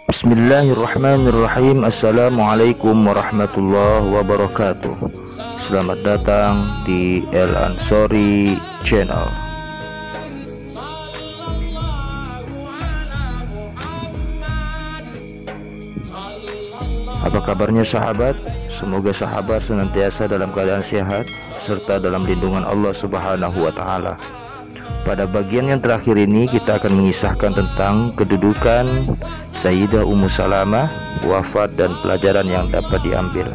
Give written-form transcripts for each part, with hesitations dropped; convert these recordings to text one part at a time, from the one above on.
Bismillahirrahmanirrahim. Assalamualaikum warahmatullahi wabarakatuh. Selamat datang di El Ansori Channel. Apa kabarnya sahabat? Semoga sahabat senantiasa dalam keadaan sehat serta dalam lindungan Allah Subhanahu wa Ta'ala. Pada bagian yang terakhir ini kita akan mengisahkan tentang kedudukan Sayyidah Ummu Salamah, wafat dan pelajaran yang dapat diambil.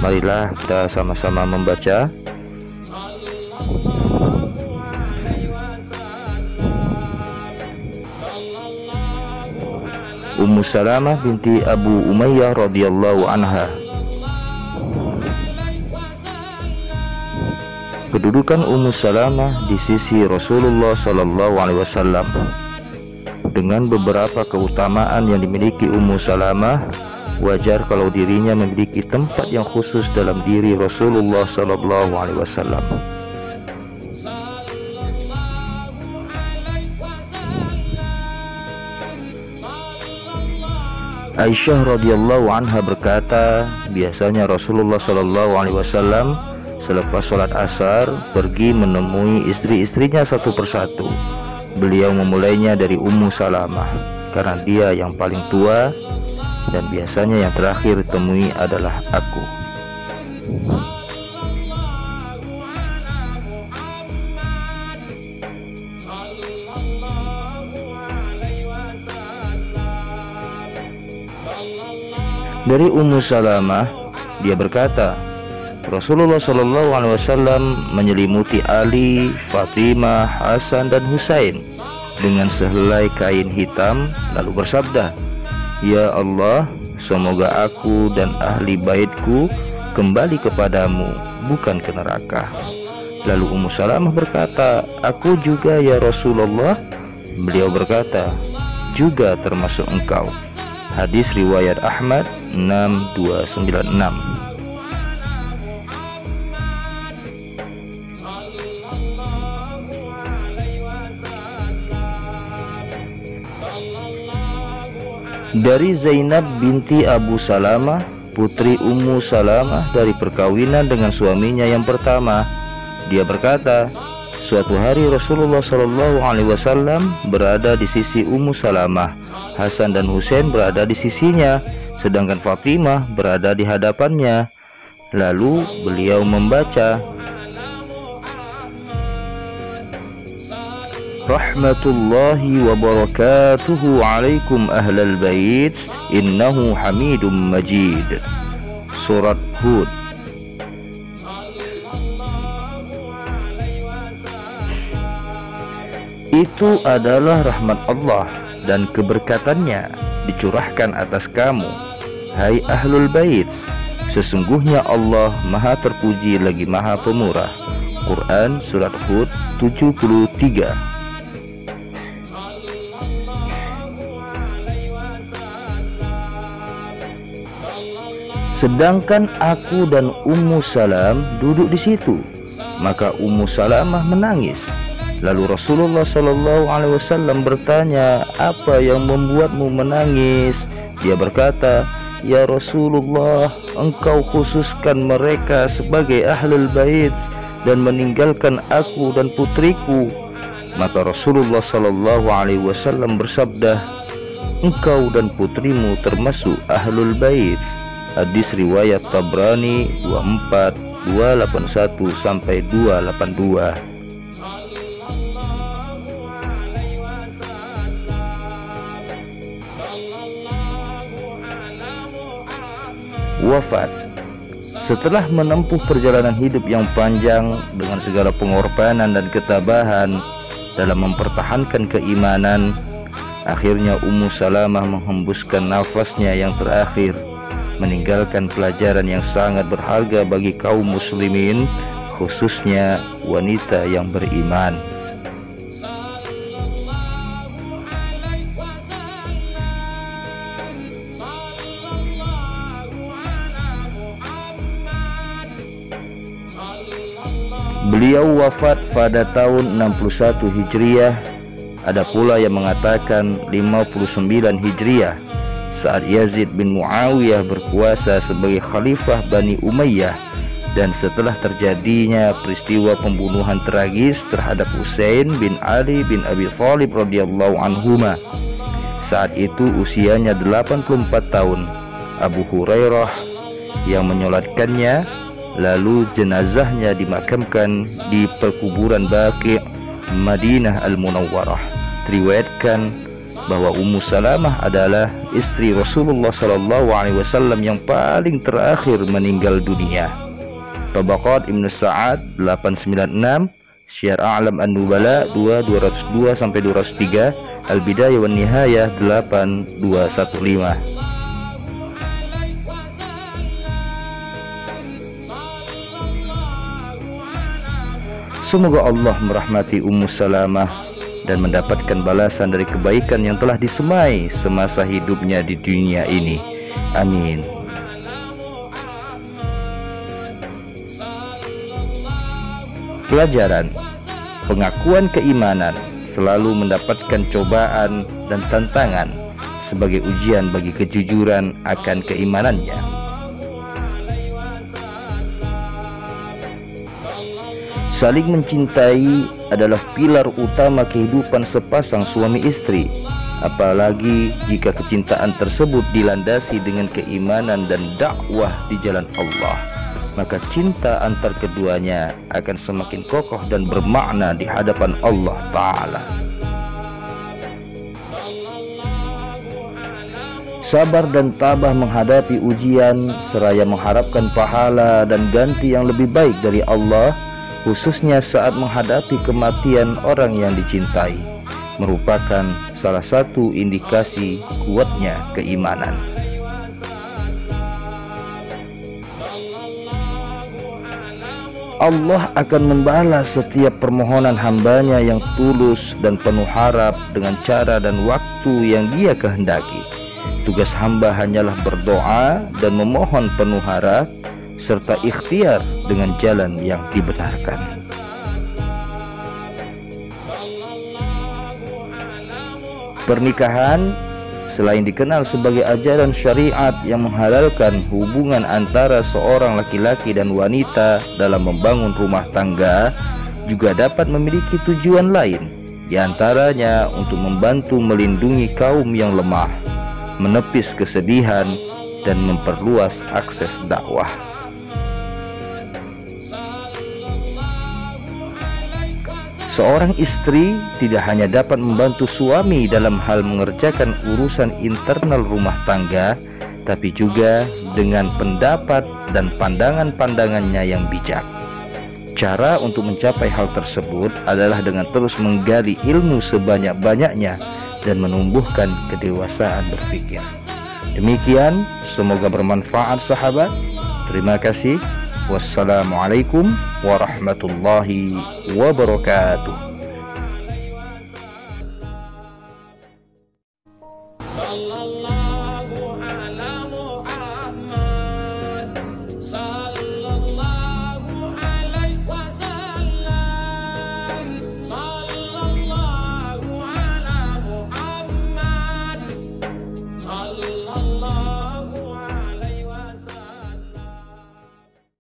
Marilah kita sama-sama membaca. Ummu Salamah binti Abu Umayyah radhiyallahu anha. Kedudukan Ummu Salamah di sisi Rasulullah sallallahu alaihi wasallam. Dengan beberapa keutamaan yang dimiliki Ummu Salamah, wajar kalau dirinya memiliki tempat yang khusus dalam diri Rasulullah sallallahu alaihi wasallam. Aisyah radhiyallahu anha berkata, biasanya Rasulullah sallallahu alaihi wasallam selepas sholat asar pergi menemui istri-istrinya satu persatu. Beliau memulainya dari Ummu Salamah karena dia yang paling tua, dan biasanya yang terakhir ditemui adalah aku. Dari Ummu Salamah, dia berkata, Rasulullah Shallallahu Alaihi Wasallam menyelimuti Ali, Fatimah, Hasan dan Husain dengan sehelai kain hitam, lalu bersabda, Ya Allah, semoga aku dan ahli baitku kembali kepadamu, bukan ke neraka. Lalu Ummu Salamah berkata, aku juga ya Rasulullah. Beliau berkata, juga termasuk engkau. Hadis riwayat Ahmad 6296. Dari Zainab binti Abu Salamah, putri Ummu Salamah dari perkawinan dengan suaminya yang pertama, dia berkata, suatu hari Rasulullah Shallallahu Alaihi Wasallam berada di sisi Ummu Salamah, Hasan dan Husain berada di sisinya, sedangkan Fatimah berada di hadapannya. Lalu beliau membaca, Rahmatullahi wa barakatuhu alaikum ahlal bait, innahu hamidum majid. Surat Hud. Itu adalah rahmat Allah dan keberkatannya dicurahkan atas kamu, hai ahlul bait. Sesungguhnya Allah maha terpuji lagi maha pemurah. Quran Surat Hud 73. Sedangkan aku dan Ummu Salam duduk di situ, maka Ummu Salamah menangis. Lalu Rasulullah Shallallahu Alaihi Wasallam bertanya, apa yang membuatmu menangis? Dia berkata, ya Rasulullah, engkau khususkan mereka sebagai ahlul bait dan meninggalkan aku dan putriku. Maka Rasulullah Shallallahu Alaihi Wasallam bersabda, engkau dan putrimu termasuk ahlul bait. Hadis riwayat Tabrani 24, 281 sampai 282. Wafat. Setelah menempuh perjalanan hidup yang panjang dengan segala pengorbanan dan ketabahan dalam mempertahankan keimanan, akhirnya Ummu Salamah menghembuskan nafasnya yang terakhir, meninggalkan pelajaran yang sangat berharga bagi kaum muslimin, khususnya wanita yang beriman. Beliau wafat pada tahun 61 Hijriah. Ada pula yang mengatakan 59 Hijriah. saat Yazid bin Muawiyah berkuasa sebagai khalifah Bani Umayyah, dan setelah terjadinya peristiwa pembunuhan tragis terhadap Husain bin Ali bin Abi Thalib radhiyallahu anhuma. Saat itu usianya 84 tahun. Abu Hurairah yang menyolatkannya, lalu jenazahnya dimakamkan di perkuburan Baqi' Madinah Al-Munawwarah. Diriwayatkan bahwa Ummu Salamah adalah istri Rasulullah SAW yang paling terakhir meninggal dunia. Tabaqat Ibnu Sa'ad 896, Syiar A'lam An-Nubala 202-203, Al-Bidayah wan Nihayah 8215. Semoga Allah merahmati Ummu Salamah dan mendapatkan balasan dari kebaikan yang telah disemai semasa hidupnya di dunia ini. Amin. Pelajaran: pengakuan keimanan selalu mendapatkan cobaan dan tantangan sebagai ujian bagi kejujuran akan keimanannya. Saling mencintai adalah pilar utama kehidupan sepasang suami istri, apalagi jika kecintaan tersebut dilandasi dengan keimanan dan dakwah di jalan Allah, maka cinta antar keduanya akan semakin kokoh dan bermakna di hadapan Allah Ta'ala. Sabar dan tabah menghadapi ujian seraya mengharapkan pahala dan ganti yang lebih baik dari Allah, khususnya saat menghadapi kematian orang yang dicintai, merupakan salah satu indikasi kuatnya keimanan. Allah akan membalas setiap permohonan hambanya yang tulus dan penuh harap dengan cara dan waktu yang Dia kehendaki. Tugas hamba hanyalah berdoa dan memohon penuh harap serta ikhtiar dengan jalan yang dibenarkan. Pernikahan selain dikenal sebagai ajaran syariat yang menghalalkan hubungan antara seorang laki-laki dan wanita dalam membangun rumah tangga, juga dapat memiliki tujuan lain, diantaranya untuk membantu melindungi kaum yang lemah, menepis kesedihan, dan memperluas akses dakwah. Seorang istri tidak hanya dapat membantu suami dalam hal mengerjakan urusan internal rumah tangga, tapi juga dengan pendapat dan pandangan-pandangannya yang bijak. Cara untuk mencapai hal tersebut adalah dengan terus menggali ilmu sebanyak-banyaknya dan menumbuhkan kedewasaan berpikir. Demikian, semoga bermanfaat sahabat. Terima kasih. Wassalamualaikum warahmatullahi wabarakatuh.